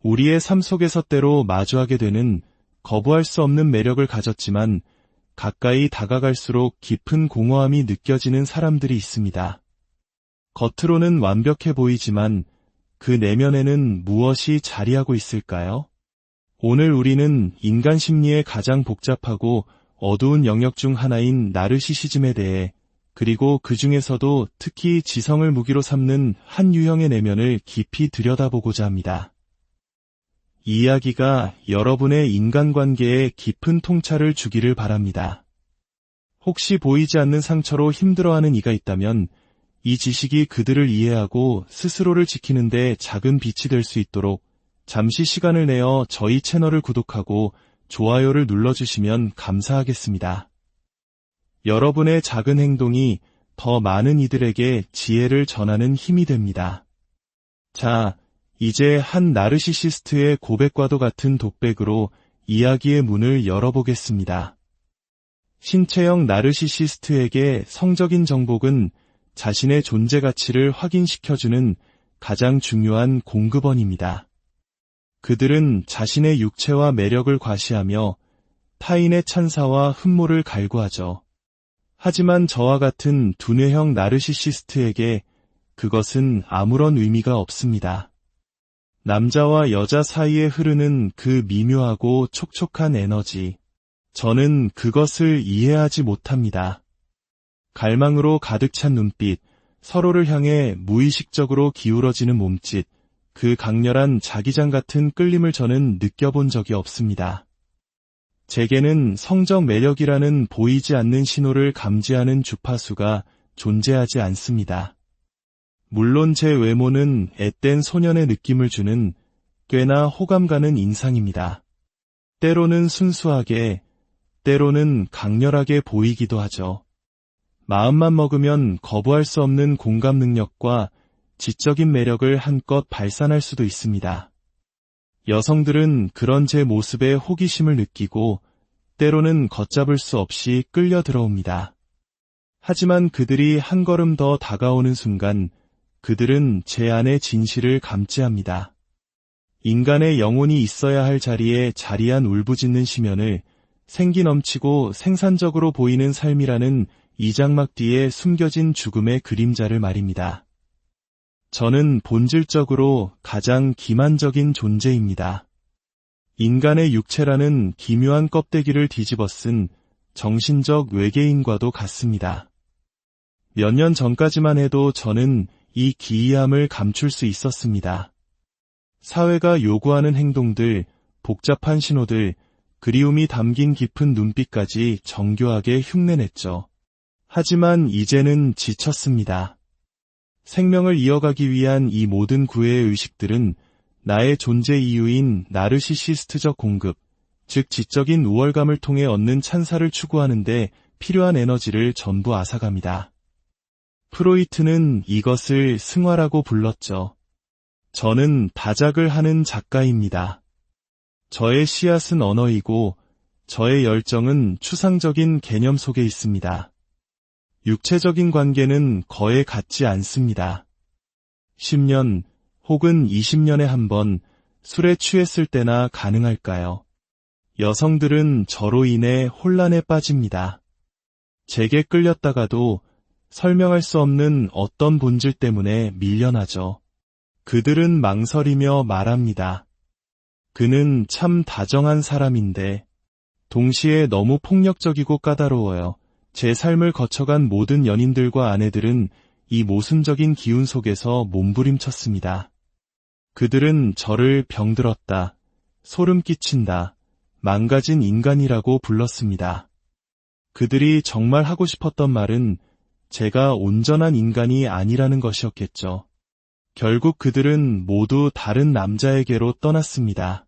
우리의 삶 속에서 때로 마주하게 되는 거부할 수 없는 매력을 가졌지만 가까이 다가갈수록 깊은 공허함이 느껴지는 사람들이 있습니다. 겉으로는 완벽해 보이지만 그 내면에는 무엇이 자리하고 있을까요? 오늘 우리는 인간 심리의 가장 복잡하고 어두운 영역 중 하나인 나르시시즘에 대해, 그리고 그 중에서도 특히 지성을 무기로 삼는 한 유형의 내면을 깊이 들여다보고자 합니다. 이 이야기가 여러분의 인간관계에 깊은 통찰을 주기를 바랍니다. 혹시 보이지 않는 상처로 힘들어하는 이가 있다면 이 지식이 그들을 이해하고 스스로를 지키는 데 작은 빛이 될 수 있도록 잠시 시간을 내어 저희 채널을 구독하고 좋아요를 눌러주시면 감사하겠습니다. 여러분의 작은 행동이 더 많은 이들에게 지혜를 전하는 힘이 됩니다. 자, 이제 한 나르시시스트의 고백과도 같은 독백으로 이야기의 문을 열어보겠습니다. 신체형 나르시시스트에게 성적인 정복은 자신의 존재 가치를 확인시켜주는 가장 중요한 공급원입니다. 그들은 자신의 육체와 매력을 과시하며 타인의 찬사와 흠모를 갈구하죠. 하지만 저와 같은 두뇌형 나르시시스트에게 그것은 아무런 의미가 없습니다. 남자와 여자 사이에 흐르는 그 미묘하고 촉촉한 에너지, 저는 그것을 이해하지 못합니다. 갈망으로 가득 찬 눈빛, 서로를 향해 무의식적으로 기울어지는 몸짓, 그 강렬한 자기장 같은 끌림을 저는 느껴본 적이 없습니다. 제게는 성적 매력이라는 보이지 않는 신호를 감지하는 주파수가 존재하지 않습니다. 물론 제 외모는 앳된 소년의 느낌을 주는 꽤나 호감 가는 인상입니다. 때로는 순수하게, 때로는 강렬하게 보이기도 하죠. 마음만 먹으면 거부할 수 없는 공감 능력과 지적인 매력을 한껏 발산할 수도 있습니다. 여성들은 그런 제 모습에 호기심을 느끼고 때로는 걷잡을 수 없이 끌려 들어옵니다. 하지만 그들이 한 걸음 더 다가오는 순간 그들은 제 안의 진실을 감지합니다. 인간의 영혼이 있어야 할 자리에 자리한 울부짖는 심연을 생기 넘치고 생산적으로 보이는 삶이라는 이 장막 뒤에 숨겨진 죽음의 그림자를 말입니다. 저는 본질적으로 가장 기만적인 존재입니다. 인간의 육체라는 기묘한 껍데기를 뒤집어 쓴 정신적 외계인과도 같습니다. 몇 년 전까지만 해도 저는 이 기이함을 감출 수 있었습니다. 사회가 요구하는 행동들, 복잡한 신호들, 그리움이 담긴 깊은 눈빛까지 정교하게 흉내냈죠. 하지만 이제는 지쳤습니다. 생명을 이어가기 위한 이 모든 구애의 의식들은 나의 존재 이유인 나르시시스트적 공급, 즉 지적인 우월감을 통해 얻는 찬사를 추구하는데 필요한 에너지를 전부 앗아갑니다. 프로이트는 이것을 승화라고 불렀죠. 저는 다작을 하는 작가입니다. 저의 씨앗은 언어이고 저의 열정은 추상적인 개념 속에 있습니다. 육체적인 관계는 거의 같지 않습니다. 10년 혹은 20년에 한 번 술에 취했을 때나 가능할까요? 여성들은 저로 인해 혼란에 빠집니다. 제게 끌렸다가도 설명할 수 없는 어떤 본질 때문에 밀려나죠. 그들은 망설이며 말합니다. 그는 참 다정한 사람인데 동시에 너무 폭력적이고 까다로워요. 제 삶을 거쳐간 모든 연인들과 아내들은 이 모순적인 기운 속에서 몸부림쳤습니다. 그들은 저를 병들었다, 소름 끼친다, 망가진 인간이라고 불렀습니다. 그들이 정말 하고 싶었던 말은 제가 온전한 인간이 아니라는 것이었겠죠. 결국 그들은 모두 다른 남자에게로 떠났습니다.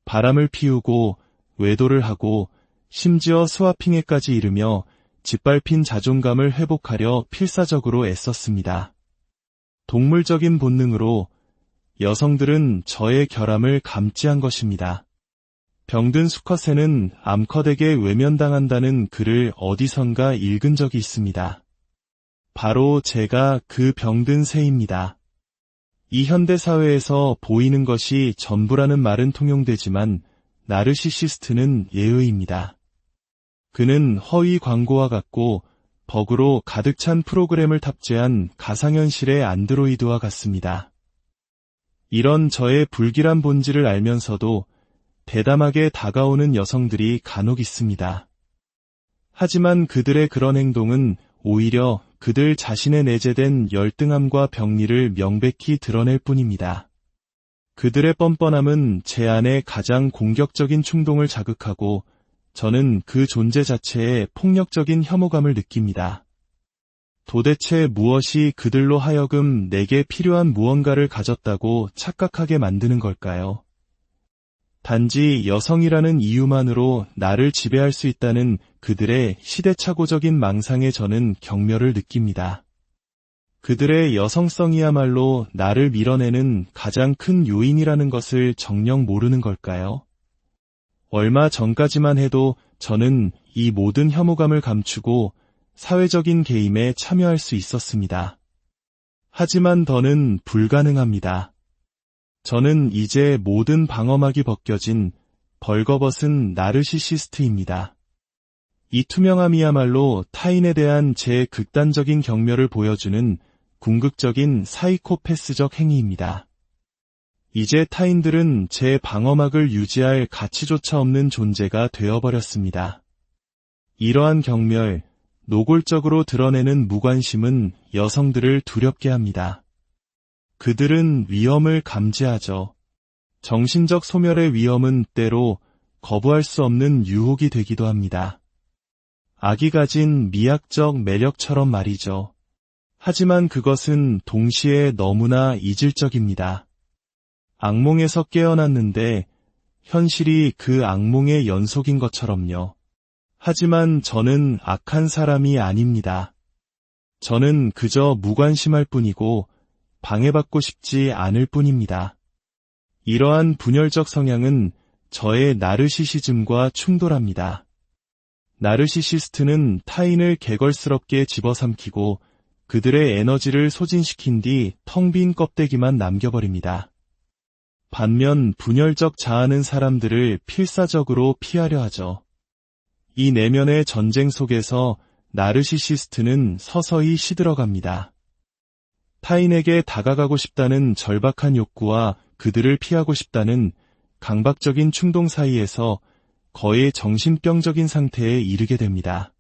바람을 피우고 외도를 하고 심지어 스와핑에까지 이르며 짓밟힌 자존감을 회복하려 필사적으로 애썼습니다. 동물적인 본능으로 여성들은 저의 결함을 감지한 것입니다. 병든 수컷에는 암컷에게 외면당한다는 글을 어디선가 읽은 적이 있습니다. 바로 제가 그 병든 새입니다. 이 현대 사회에서 보이는 것이 전부라는 말은 통용되지만 나르시시스트는 예외입니다. 그는 허위 광고와 같고 버그로 가득 찬 프로그램을 탑재한 가상현실의 안드로이드와 같습니다. 이런 저의 불길한 본질을 알면서도 대담하게 다가오는 여성들이 간혹 있습니다. 하지만 그들의 그런 행동은 오히려 그들 자신의 내재된 열등함과 병리를 명백히 드러낼 뿐입니다. 그들의 뻔뻔함은 제 안에 가장 공격적인 충동을 자극하고 저는 그 존재 자체에 폭력적인 혐오감을 느낍니다. 도대체 무엇이 그들로 하여금 내게 필요한 무언가를 가졌다고 착각하게 만드는 걸까요? 단지 여성이라는 이유만으로 나를 지배할 수 있다는 그들의 시대착오적인 망상에 저는 경멸을 느낍니다. 그들의 여성성이야말로 나를 밀어내는 가장 큰 요인이라는 것을 정녕 모르는 걸까요? 얼마 전까지만 해도 저는 이 모든 혐오감을 감추고 사회적인 게임에 참여할 수 있었습니다. 하지만 더는 불가능합니다. 저는 이제 모든 방어막이 벗겨진 벌거벗은 나르시시스트입니다. 이 투명함이야말로 타인에 대한 제 극단적인 경멸을 보여주는 궁극적인 사이코패스적 행위입니다. 이제 타인들은 제 방어막을 유지할 가치조차 없는 존재가 되어버렸습니다. 이러한 경멸, 노골적으로 드러내는 무관심은 여성들을 두렵게 합니다. 그들은 위험을 감지하죠. 정신적 소멸의 위험은 때로 거부할 수 없는 유혹이 되기도 합니다. 악이 가진 미학적 매력처럼 말이죠. 하지만 그것은 동시에 너무나 이질적입니다. 악몽에서 깨어났는데 현실이 그 악몽의 연속인 것처럼요. 하지만 저는 악한 사람이 아닙니다. 저는 그저 무관심할 뿐이고 방해받고 싶지 않을 뿐입니다. 이러한 분열적 성향은 저의 나르시시즘과 충돌합니다. 나르시시스트는 타인을 개걸스럽게 집어삼키고 그들의 에너지를 소진시킨 뒤 텅 빈 껍데기만 남겨버립니다. 반면 분열적 자아는 사람들을 필사적으로 피하려 하죠. 이 내면의 전쟁 속에서 나르시시스트는 서서히 시들어갑니다. 타인에게 다가가고 싶다는 절박한 욕구와 그들을 피하고 싶다는 강박적인 충동 사이에서 거의 정신병적인 상태에 이르게 됩니다.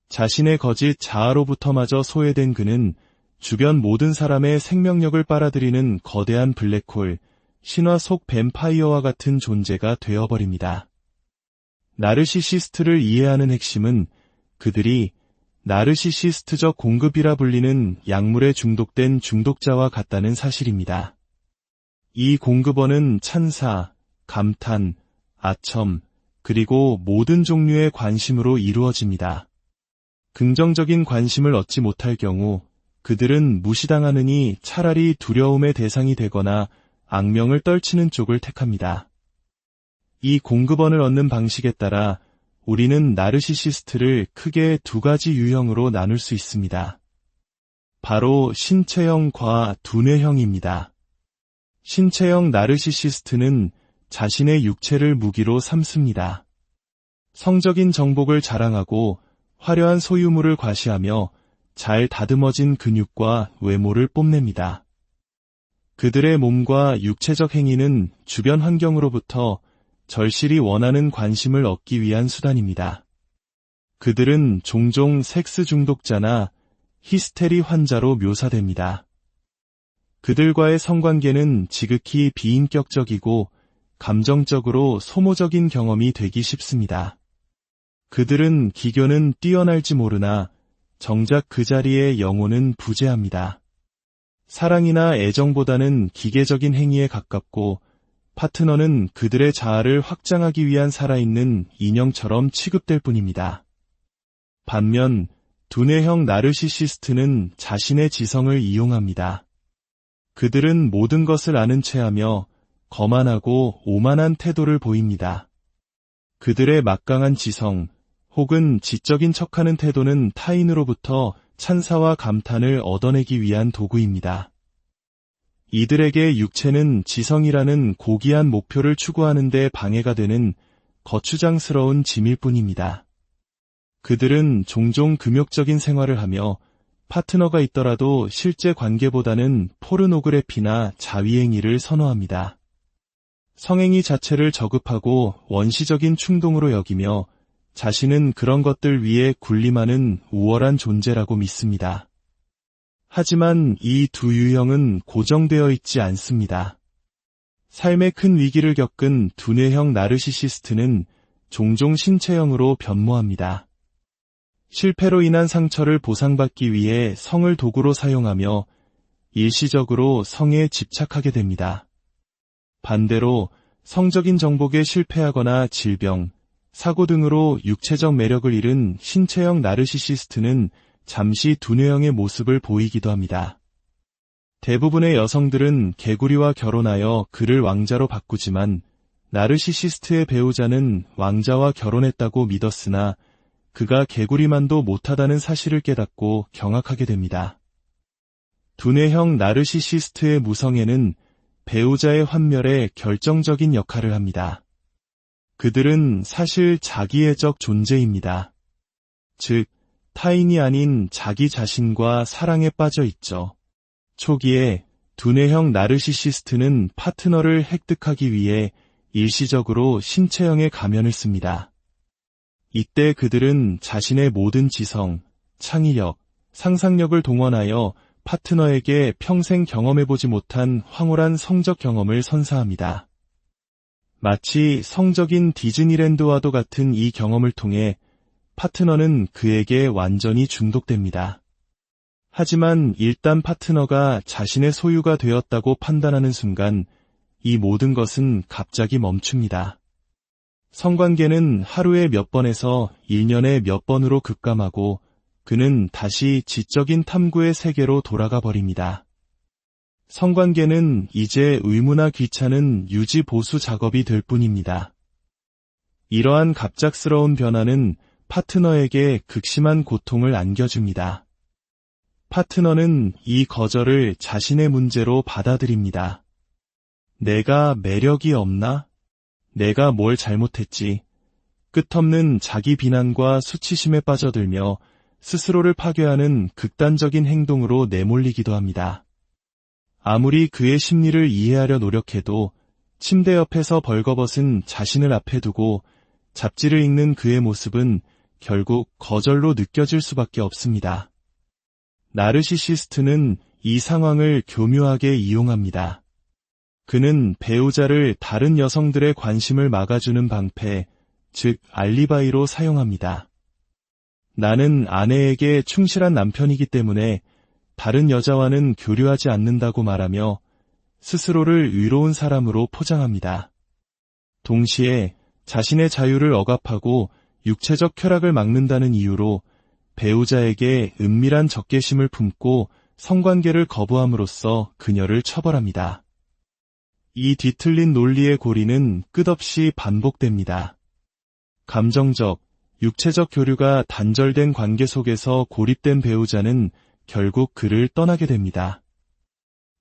자신의 거짓 자아로부터마저 소외된 그는 주변 모든 사람의 생명력을 빨아들이는 거대한 블랙홀, 신화 속 뱀파이어와 같은 존재가 되어버립니다. 나르시시스트를 이해하는 핵심은 그들이 나르시시스트적 공급이라 불리는 약물에 중독된 중독자와 같다는 사실입니다. 이 공급원은 찬사, 감탄, 아첨, 그리고 모든 종류의 관심으로 이루어집니다. 긍정적인 관심을 얻지 못할 경우 그들은 무시당하느니 차라리 두려움의 대상이 되거나 악명을 떨치는 쪽을 택합니다. 이 공급원을 얻는 방식에 따라 우리는 나르시시스트를 크게 두 가지 유형으로 나눌 수 있습니다. 바로 신체형과 두뇌형입니다. 신체형 나르시시스트는 자신의 육체를 무기로 삼습니다. 성적인 정복을 자랑하고 화려한 소유물을 과시하며 잘 다듬어진 근육과 외모를 뽐냅니다. 그들의 몸과 육체적 행위는 주변 환경으로부터 절실히 원하는 관심을 얻기 위한 수단입니다. 그들은 종종 섹스 중독자나 히스테리 환자로 묘사됩니다. 그들과의 성관계는 지극히 비인격적이고 감정적으로 소모적인 경험이 되기 쉽습니다. 그들은 기교는 뛰어날지 모르나 정작 그 자리에 영혼은 부재합니다. 사랑이나 애정보다는 기계적인 행위에 가깝고 파트너는 그들의 자아를 확장하기 위한 살아있는 인형처럼 취급될 뿐입니다. 반면 두뇌형 나르시시스트는 자신의 지성을 이용합니다. 그들은 모든 것을 아는 체하며 거만하고 오만한 태도를 보입니다. 그들의 막강한 지성 혹은 지적인 척하는 태도는 타인으로부터 찬사와 감탄을 얻어내기 위한 도구입니다. 이들에게 육체는 지성이라는 고귀한 목표를 추구하는 데 방해가 되는 거추장스러운 짐일 뿐입니다. 그들은 종종 금욕적인 생활을 하며 파트너가 있더라도 실제 관계보다는 포르노그래피나 자위행위를 선호합니다. 성행위 자체를 저급하고 원시적인 충동으로 여기며 자신은 그런 것들 위에 군림하는 우월한 존재라고 믿습니다. 하지만 이 두 유형은 고정되어 있지 않습니다. 삶의 큰 위기를 겪은 두뇌형 나르시시스트는 종종 신체형으로 변모합니다. 실패로 인한 상처를 보상받기 위해 성을 도구로 사용하며 일시적으로 성에 집착하게 됩니다. 반대로 성적인 정복에 실패하거나 질병, 사고 등으로 육체적 매력을 잃은 신체형 나르시시스트는 잠시 두뇌형의 모습을 보이기도 합니다. 대부분의 여성들은 개구리와 결혼하여 그를 왕자로 바꾸지만 나르시시스트의 배우자는 왕자와 결혼했다고 믿었으나 그가 개구리만도 못하다는 사실을 깨닫고 경악하게 됩니다. 두뇌형 나르시시스트의 무성애는 배우자의 환멸에 결정적인 역할을 합니다. 그들은 사실 자기애적 존재입니다. 즉, 타인이 아닌 자기 자신과 사랑에 빠져 있죠. 초기에 두뇌형 나르시시스트는 파트너를 획득하기 위해 일시적으로 신체형의 가면을 씁니다. 이때 그들은 자신의 모든 지성, 창의력, 상상력을 동원하여 파트너에게 평생 경험해보지 못한 황홀한 성적 경험을 선사합니다. 마치 성적인 디즈니랜드와도 같은 이 경험을 통해 파트너는 그에게 완전히 중독됩니다. 하지만 일단 파트너가 자신의 소유가 되었다고 판단하는 순간 이 모든 것은 갑자기 멈춥니다. 성관계는 하루에 몇 번에서 1년에 몇 번으로 급감하고 그는 다시 지적인 탐구의 세계로 돌아가 버립니다. 성관계는 이제 의무나 귀찮은 유지 보수 작업이 될 뿐입니다. 이러한 갑작스러운 변화는 파트너에게 극심한 고통을 안겨줍니다. 파트너는 이 거절을 자신의 문제로 받아들입니다. 내가 매력이 없나? 내가 뭘 잘못했지? 끝없는 자기 비난과 수치심에 빠져들며 스스로를 파괴하는 극단적인 행동으로 내몰리기도 합니다. 아무리 그의 심리를 이해하려 노력해도 침대 옆에서 벌거벗은 자신을 앞에 두고 잡지를 읽는 그의 모습은 결국 거절로 느껴질 수밖에 없습니다. 나르시시스트는 이 상황을 교묘하게 이용합니다. 그는 배우자를 다른 여성들의 관심을 막아주는 방패, 즉 알리바이로 사용합니다. 나는 아내에게 충실한 남편이기 때문에 다른 여자와는 교류하지 않는다고 말하며 스스로를 의로운 사람으로 포장합니다. 동시에 자신의 자유를 억압하고 육체적 쾌락을 막는다는 이유로 배우자에게 은밀한 적개심을 품고 성관계를 거부함으로써 그녀를 처벌합니다. 이 뒤틀린 논리의 고리는 끝없이 반복됩니다. 감정적, 육체적 교류가 단절된 관계 속에서 고립된 배우자는 결국 그를 떠나게 됩니다.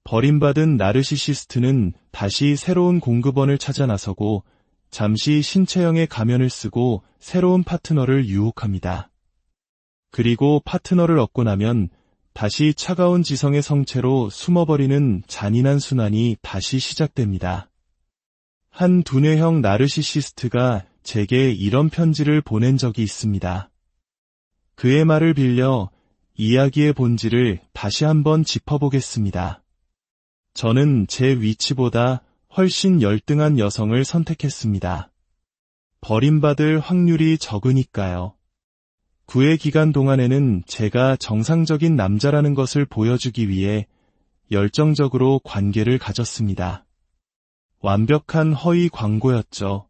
버림받은 나르시시스트는 다시 새로운 공급원을 찾아 나서고 잠시 신체형의 가면을 쓰고 새로운 파트너를 유혹합니다. 그리고 파트너를 얻고 나면 다시 차가운 지성의 성체로 숨어버리는 잔인한 순환이 다시 시작됩니다. 한 두뇌형 나르시시스트가 제게 이런 편지를 보낸 적이 있습니다. 그의 말을 빌려 이야기의 본질을 다시 한번 짚어보겠습니다. 저는 제 위치보다 훨씬 열등한 여성을 선택했습니다. 버림받을 확률이 적으니까요. 구애 기간 동안에는 제가 정상적인 남자라는 것을 보여주기 위해 열정적으로 관계를 가졌습니다. 완벽한 허위 광고였죠.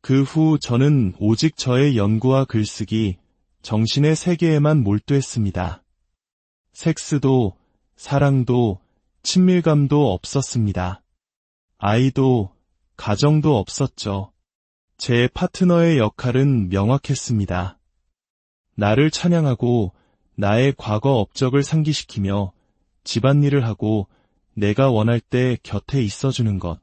그 후 저는 오직 저의 연구와 글쓰기, 정신의 세계에만 몰두했습니다. 섹스도, 사랑도, 친밀감도 없었습니다. 아이도, 가정도 없었죠. 제 파트너의 역할은 명확했습니다. 나를 찬양하고 나의 과거 업적을 상기시키며 집안일을 하고 내가 원할 때 곁에 있어주는 것.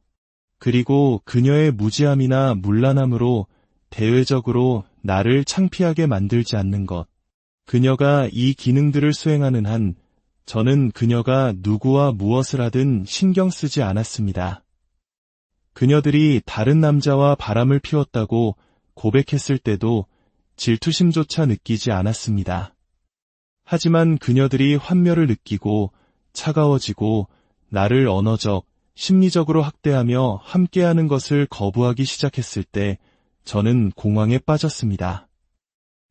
그리고 그녀의 무지함이나 문란함으로 대외적으로 나를 창피하게 만들지 않는 것. 그녀가 이 기능들을 수행하는 한 저는 그녀가 누구와 무엇을 하든 신경 쓰지 않았습니다. 그녀들이 다른 남자와 바람을 피웠다고 고백했을 때도 질투심조차 느끼지 않았습니다. 하지만 그녀들이 환멸을 느끼고 차가워지고 나를 언어적, 심리적으로 학대하며 함께하는 것을 거부하기 시작했을 때 저는 공황에 빠졌습니다.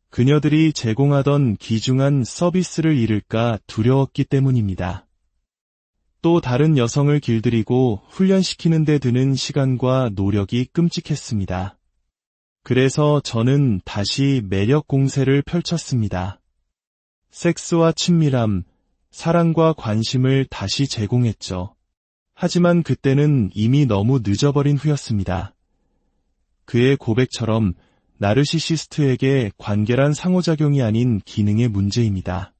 그녀들이 제공하던 귀중한 서비스를 잃을까 두려웠기 때문입니다. 또 다른 여성을 길들이고 훈련시키는 데 드는 시간과 노력이 끔찍했습니다. 그래서 저는 다시 매력 공세를 펼쳤습니다. 섹스와 친밀함, 사랑과 관심을 다시 제공했죠. 하지만 그때는 이미 너무 늦어버린 후였습니다. 그의 고백처럼 나르시시스트에게 관계란 상호작용이 아닌 기능의 문제입니다.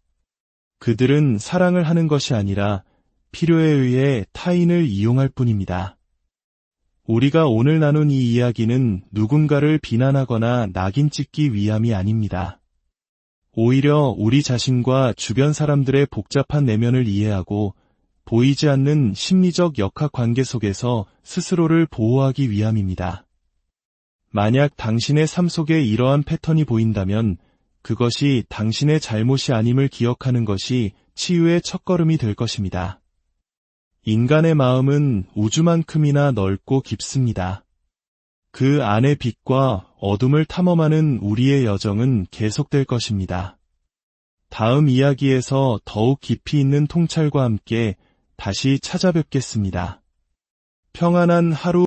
그들은 사랑을 하는 것이 아니라 필요에 의해 타인을 이용할 뿐입니다. 우리가 오늘 나눈 이 이야기는 누군가를 비난하거나 낙인 찍기 위함이 아닙니다. 오히려 우리 자신과 주변 사람들의 복잡한 내면을 이해하고 보이지 않는 심리적 역학관계 속에서 스스로를 보호하기 위함입니다. 만약 당신의 삶 속에 이러한 패턴이 보인다면 그것이 당신의 잘못이 아님을 기억하는 것이 치유의 첫걸음이 될 것입니다. 인간의 마음은 우주만큼이나 넓고 깊습니다. 그 안의 빛과 어둠을 탐험하는 우리의 여정은 계속될 것입니다. 다음 이야기에서 더욱 깊이 있는 통찰과 함께 다시 찾아뵙겠습니다. 평안한 하루